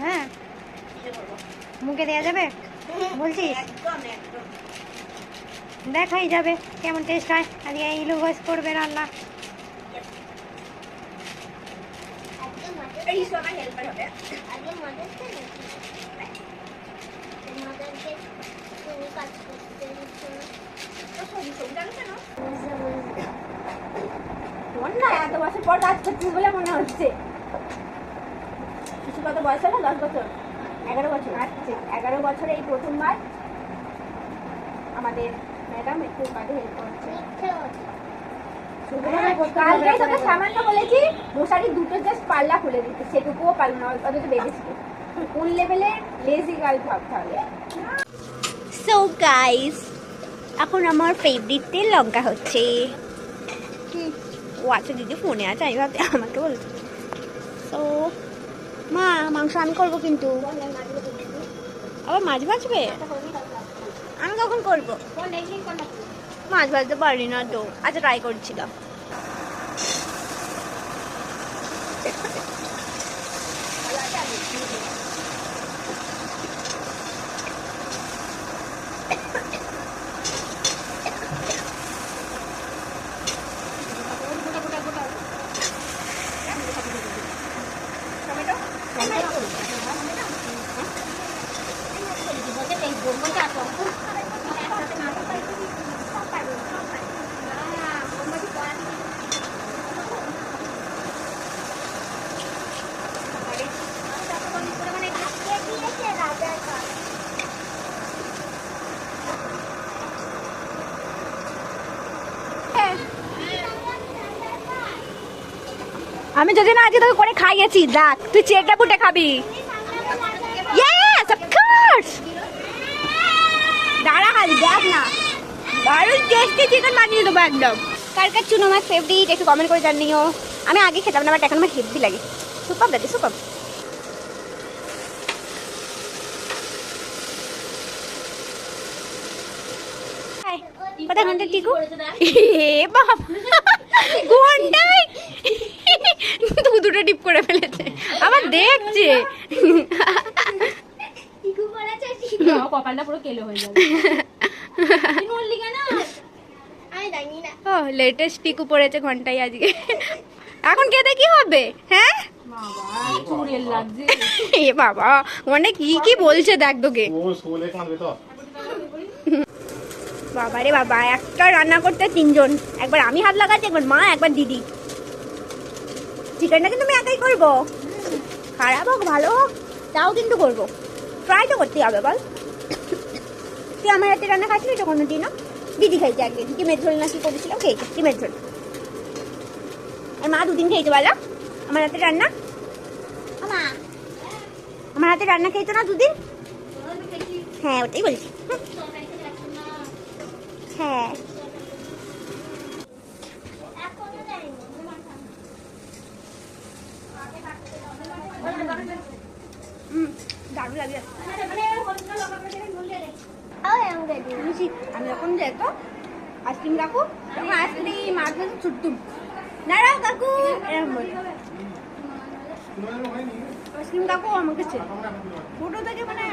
হ্যাঁ, মুখে দেওয়া যাবে বলছিস? দেখাই যাবে কেমন টেস্ট হয়। আজকে ইলু ঘোষ করবে রান্না। এত বছর পর কাজ করছিস বলে মনে হচ্ছে। কিছু কত বয়স হলো? 10 বছর, 11 বছর। আচ্ছা, 11 বছরে এই প্রথমবার আমাদের ম্যাডাম একটু কাজে হেল্প করছে। কালকে তোকে সামান্য বলেছি মশারি দুটো জাস্ট পাল্লা খুলে দিতে, সেটুকুও পারল না, অথচ বেঁধেছিল। কোন লেভেলের লেজি গার্ল ভাব তাহলে। সো গাইস, এখন আমার ফেভারিট তেল লঙ্কা হচ্ছে। ও আচ্ছা, দিদি ফোনে আছে, আমি ভাবছি আমাকে বলছি। তো মা, মাংস আমি করবো কিন্তু। আবার মাছ ভাজবে? আমি কখন করবো? মাছ ভাজতে পারি না তো। আচ্ছা, ট্রাই করছিলাম। আমি যদি না আজকে তোকে করে খাইয়েছি, দেখ তুই চেটে পুটে খাবি। Yes, of course. দাঁড়া খালি দেখ না, দারুণ টেস্টি চিকেন বানিয়ে দেবো একদম। কার কার চুনো আমার ফেভারিট একটু কমেন্ট করে জানিও। আমি আগে খেতাম না, বাট এখন আমার হেভি লাগে। সুপার দাদি, সুপার। কোথায় ঘন্টা টিকু? এ বাবা, ঘন্টায় দুটো টিপ করে ফেলেছে, আবার দেখছে। কপালটা পুরো কেলো হয়ে যাবে। ও লেটেস্ট টিকু পড়েছে ঘন্টায় আজকে। এখন খেতে কি হবে? হ্যাঁ এ বাবা, মানে কি কি বলছে দেখ তোকে। বাবা রে বাবা, একটা রান্না করতে 3 জন। একবার আমি হাত লাগাচ্ছি, একবার মা, একবার দিদি। চিকেনটা কিন্তু আমি একাই করবো, খারাপ হোক ভালো হোক তাও কিন্তু করবো। ট্রাই তো করতেই হবে বল। তুই আমার হাতে রান্না খাচ্ছিলি তো কোনো দিনও? দিদি খাইছে একদিন, ডিমের ঝোল না কি করেছিলাম, খেয়েছে ডিমের ঝোল। আর মা 2 দিন খেয়েছে বলো আমার হাতে রান্না। আমার হাতে রান্না খেয়েছো না 2 দিন? হ্যাঁ, ওটাই বলছি। হ্যাঁ, দারুণ লাগে। আমি যখন যেত আইসক্রিম কাকু, তখন আইসক্রিম মাছ ছুটতুম, দাঁড়াও কাকু এরকম বলতো। আইসক্রিম কাকু আমাকে ছোটো থেকে মানে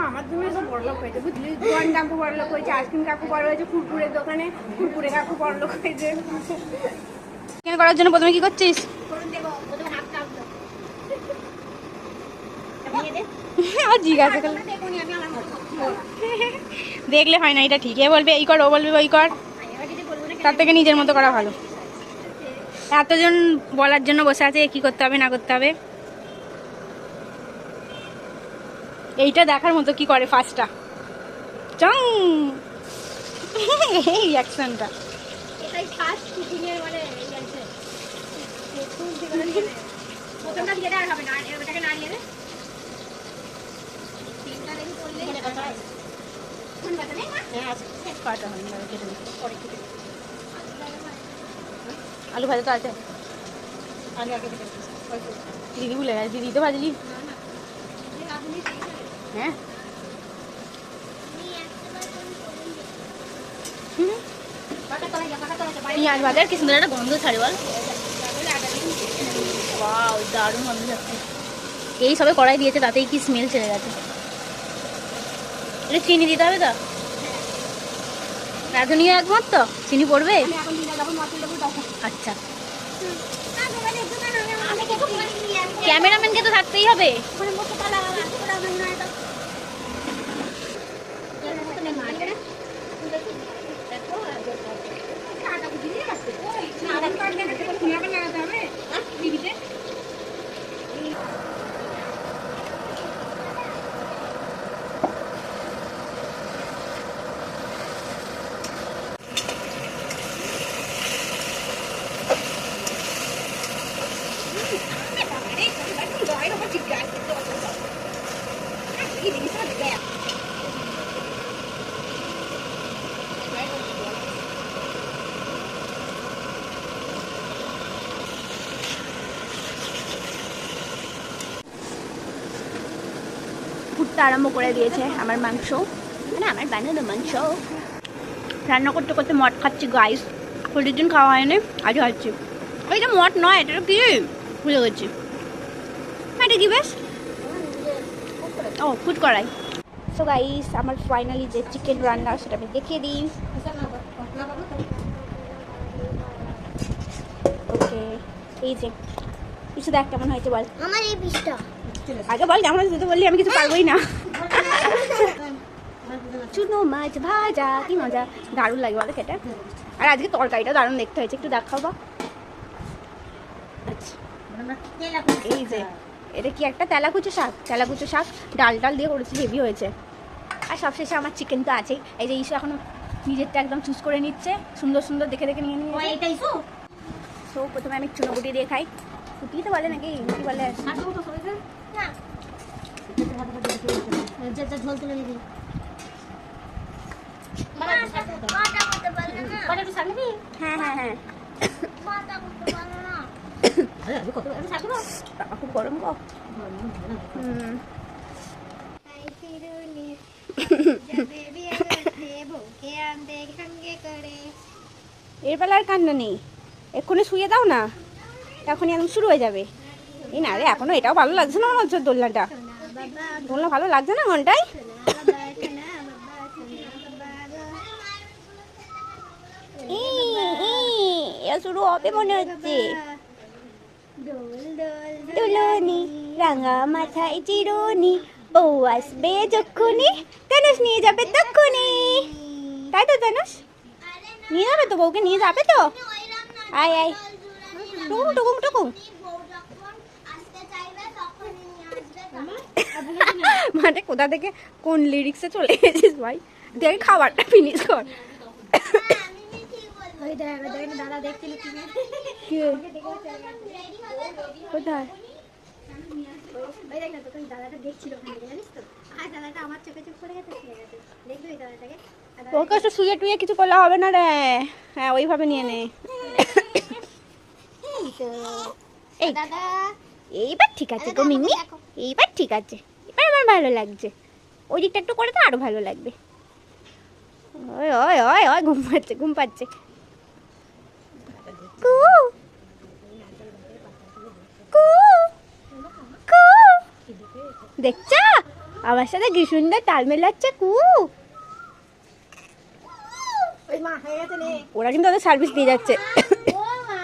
আমার জন্য সব বড়লোক হয়েছে বুঝলি। জোয়ান কাকু বড়লোক হয়েছে, আইসক্রিম কাকু বড় হয়েছে, কুরকুরের দোকানে কুরকুরে কাকু বড়লোক হয়েছে। কেন করার জন্য প্রথমে কি করছিস? আমার জিজ্ঞাসা করলে দেখলে হয় না, এটা ঠিক। এ বলবে এই কর, ও বলবে ওই কর, তার থেকে নিজের মতো করা ভালো। এতজন বলার জন্য বসে আছে কি করতে হবে না করতে হবে। এইটা দেখার মতো কি করে ফার্স্টটা, চং এই অ্যাকশনটা। এটাই ফার্স্ট কুকিং এর মানে এই আছে। প্রথমটা দিয়ে দেওয়া হবে না, এটাকে নাড়িয়ে দে। তিনটা দেখি করলে মনে কথা হয়। কোন কথা নেই না? হ্যাঁ, আছে কাটা হবে না, কেটে নে পরে কেটে। আলু ভাজা তো আছে, আগে আগে কেটে দিদি ভুলে গেছে। দিদি তো ভাজলি। হ্যাঁ, পেঁয়াজ ভাজার কি সুন্দর একটা গন্ধ ছাড়ে বল। দারুণ গন্ধ যাচ্ছে। এই সবে কড়াই দিয়েছে, তাতেই কি স্মেল চলে গেছে। এটা চিনি দিতে হবে তো? রাঁধুনিও একমত তো? চিনি পড়বে? আচ্ছা, ক্যামেরাম্যানকে তো থাকতেই হবে। ফুটতে আরম্ভ করে দিয়েছে আমার মাংস, মানে আমার বানানো মাংস। রান্না করতে করতে মদ খাচ্ছি গাইস, প্রতিদিন খাওয়া হয়নি, আজও খাচ্ছি। ওইটা মদ নয়, এটা কি ভুলে গেছি। এটা কি বেশ, ও ফুড করাই। সো গাইস, আমার ফাইনালি যে চিকেন রান্না সেটা আমি দেখিয়ে দিই। ওকে, এই যে কিছু দেখ কেমন হয়েছে বল। আমার এই পিসটা আগে বল কেমন হয়েছে, তো বললি আমি কিছু পারবোই না। চুনো মাছ ভাজা, কি মজা, দারুণ লাগে বলো খেতে। আর আজকে তরকারিটা দারুণ দেখতে হয়েছে, একটু দেখাও বা। আচ্ছা, এই যে এটা কি একটা তেলাকুচো শাক, তেলাকুচো শাক ডাল ডাল দিয়ে করেছি, হেভি হয়েছে। আর সবশেষে আমার চিকেন তো আছেই। এই যে ইস্যু এখন নিজেরটা একদম চুজ করে নিচ্ছে, সুন্দর সুন্দর দেখে দেখে নিয়ে নিয়ে। সো প্রথমে আমি চুনো গুটি দিয়ে খাই। কুটি তো বলে নাকি, কি বলে? ঝোল তুলে নিবি হ্যাঁ হ্যাঁ হ্যাঁ, বাবা খুব গরম গো। এর বেলা আর কান্না নেই, এক্ষুনি শুয়ে দাও না, এখনই একদম শুরু হয়ে যাবে। এই না রে, এখনো এটাও ভালো লাগছে না মনে হচ্ছে, দোলনাটা দোলনা ভালো লাগছে না মনটাই। শুরু হবে মনে হচ্ছে। দুলনি রাঙা মাথায় চিরুনি, বউ আসবে যক্ষুনি, ধনুষ নিয়ে যাবে তক্ষুনি। তাই তো ধনুষ নিয়ে যাবে তো, বউকে নিয়ে যাবে তো। আয় আয়, টুকুম টুকুম টুকুম। মানে কোথা থেকে কোন লিরিক্সে চলে এসেছিস ভাই, দেখ খাবারটা ফিনিশ কর। দাদা দেখছিল কোথায়? দাদাটা দেখছিল জানিস তো, আর দাদাটা আমার চোখে চোখ করে গেছে, দেখবি ওই দাদাটাকে। ওকে একটু শুয়ে টুয়ে কিছু করলে হবে না রে, হ্যাঁ ওইভাবে নিয়ে নে। এই দাদা এইবার ঠিক আছে গো মিমি, এইবার ঠিক আছে, এবার আমার ভালো লাগছে। ওই দিকটা একটু করে তো আরো ভালো লাগবে। ওই ওই ওই ওই ঘুম পাচ্ছে, ঘুম পাচ্ছে। কু কু কু, দেখছো আমার সাথে কি সুন্দর তাল মেলাচ্ছে। কু, ওই মা হয়ে গেছে নে। ওরা কিন্তু ওদের সার্ভিস দিয়ে যাচ্ছে। ও মা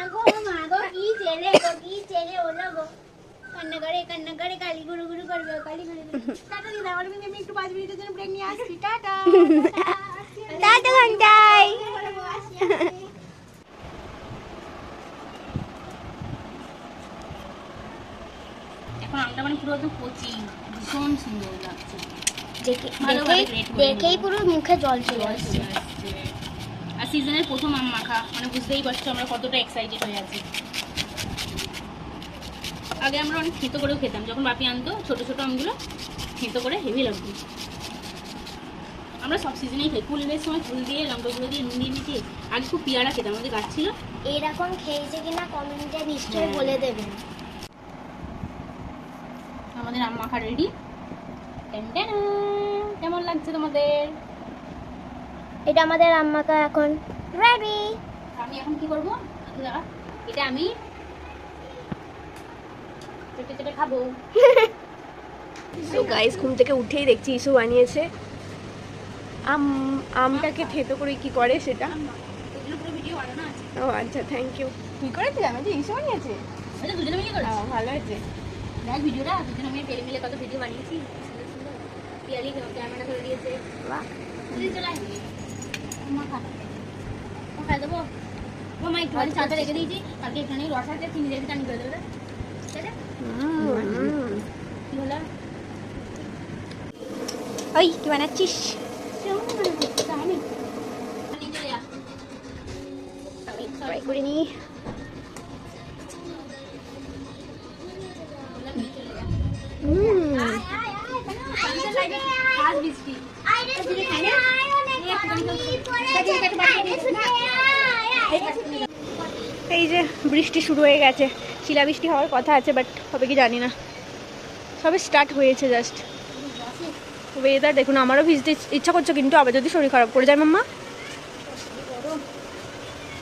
গো কি ছেলে গো, কি ছেলে হলো গো, কান্না করে কালি গুরু গুরু করবে, কালি গুরু গুরু। টাটা দিদা, আমার কিন্তু আমি একটু 5 মিনিটের জন্য ব্রেক নিয়ে আসছি। টাটা টাটা ঘন্টাই। এখন আমটা মানে পুরো একদম কচি, ভীষণ সুন্দর লাগছে। দেখেই পুরো মুখে জল চলে আসছে। আর সিজনের প্রথম আম মাখা, মানে বুঝতেই পারছো আমরা কতটা এক্সাইটেড হয়ে আছি। আগে আমরা অনেক থেঁতো করেও খেতাম, যখন বাপি আনতো ছোট ছোট আমগুলো থেঁতো করে, হেভি লাগতো। আমরা সব সিজনেই খাই, ফুলের সময় ফুল দিয়ে, লঙ্কাগুলো দিয়ে, নুন দিয়ে মিশিয়ে। আগে খুব পেয়ারা খেতাম, আমাদের গাছ ছিল। এরকম খেয়েছে কিনা কমেন্টে নিশ্চয়ই বলে দেবেন। আমাদের আম মাখা রেডি। কেমন লাগছে তোমাদের? এটা আমাদের আম্মাকা এখন রেডি। আমি এখন কি করবো, এটা আমি চেটে চেটে খাবো। তো গাইস ঘুম থেকে উঠেই দেখছি ইসু বানিয়েছে আমটাকে থেতো করে কি করে সেটা। এগুলো পুরো ভিডিও বানানো আছে। ও আচ্ছা, থ্যাংক ইউ। কি করেছিলাম আমি যে ইসু বানিয়েছে? এটা দুজনে মিলে করেছি। ভালো হয়েছে। দেখ ভিডিওটা, দুজনে মিলে পেলে মিলে কত ভিডিও বানিয়েছি। সুন্দর সুন্দর। পিয়ালি ক্যামেরা ধরে দিয়েছে। বাহ, তুই চলে আয়। মা খা। ও খাই দেবো। ও মা একটু চাটা রেখে দিয়েছি। কালকে এখানে রস আছে, চিনি রেখে চানি করে দেবে। ঠিক আছে? কি হলো? ওই কি বানাচ্ছিস? কেমন বানাচ্ছিস? জানি। নিয়ে চলে আয়। ট্রাই করে নি। খাস বৃষ্টি। এই যে বৃষ্টি শুরু হয়ে গেছে, শিলাবৃষ্টি হওয়ার কথা আছে, বাট হবে কি জানি না। সবে স্টার্ট হয়েছে জাস্ট। ওয়েদার দেখুন, আমারও ভিজতে ইচ্ছা করছে, কিন্তু আবার যদি শরীর খারাপ করে যায় মাম্মা।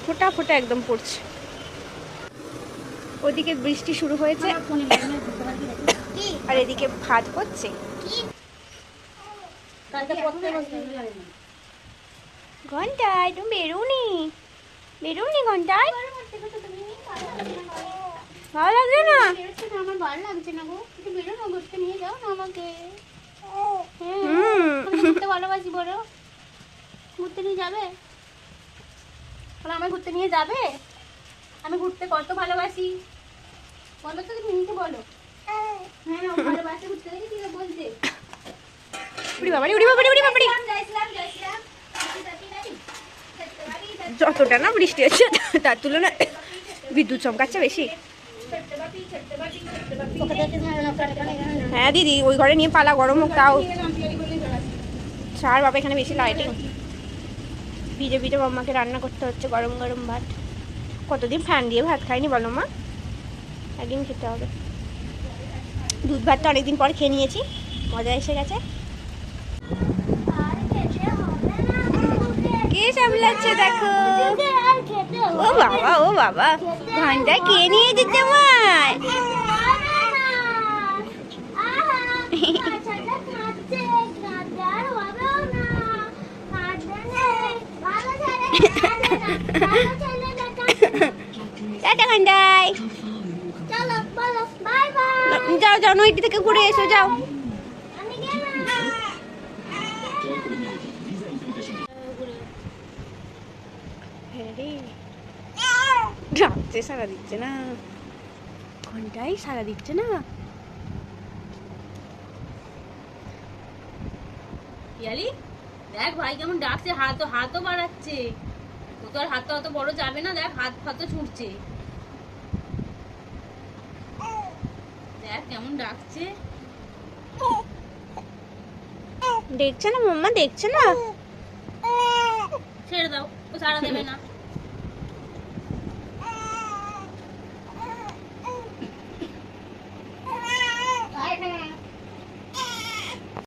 ফোটা ফোটা একদম পড়ছে। ওদিকে বৃষ্টি শুরু হয়েছে আর এদিকে ভাত হচ্ছে। ঘন্টায় তুমি বেরোনি, ঘন্টায় ভালো লাগছে না? আমার ভালো লাগছে না গো, একটু বেরো না, ঘুরতে নিয়ে যাও না আমাকে। আমি ঘুরতে ভালোবাসি, বলো ঘুরতে নিয়ে যাবে? বলো আমায় ঘুরতে নিয়ে যাবে? আমি ঘুরতে কত ভালোবাসি, বলো তো তুমি নিজে বলো। হ্যাঁ ও ভালোবাসে ঘুরতে, দেখি কি বলছে। উড়ি বাবারি, উড়ি বাবারি, উড়ি বাবারি। যতটা না বৃষ্টি হচ্ছে তার তুলনায় বিদ্যুৎ চমকাচ্ছে বেশি। হ্যাঁ দিদি, ওই ঘরে নিয়ে পালা, গরম হোক তাও। ছাড় বাবা, এখানে বেশি লাইটিং। ভিজে ভিজে মাম্মাকে রান্না করতে হচ্ছে গরম গরম ভাত। কতদিন ফ্যান দিয়ে ভাত খাইনি বলো মা, একদিন খেতে হবে। দুধ ভাতটা অনেকদিন পর খেয়ে নিয়েছি, মজা এসে গেছে। কে সামলাচ্ছে দেখো। ও বাবা, ও বাবা, ঘন্টা কে নিয়ে যেতে আমায়। টাটা ঘন্টায়। চলো বলো বাই বাই। যাও যাও, নইটি থেকে ঘুরে এসো, যাও। আমি গেলাম। ডাকছে, সারা দিচ্ছে না, ঘন্টায় সারা দিচ্ছে না। পিয়ালি দেখ ভাই কেমন ডাকছে, হাতও বাড়াচ্ছে। ও তো আর হাতটা অত বড় যাবে না, দেখ হাতও ছুটছে। দেখ কেমন ডাকছে। দেখছে না মাম্মা, দেখছে না। ছেড়ে দাও, ও সাড়া দেবে না।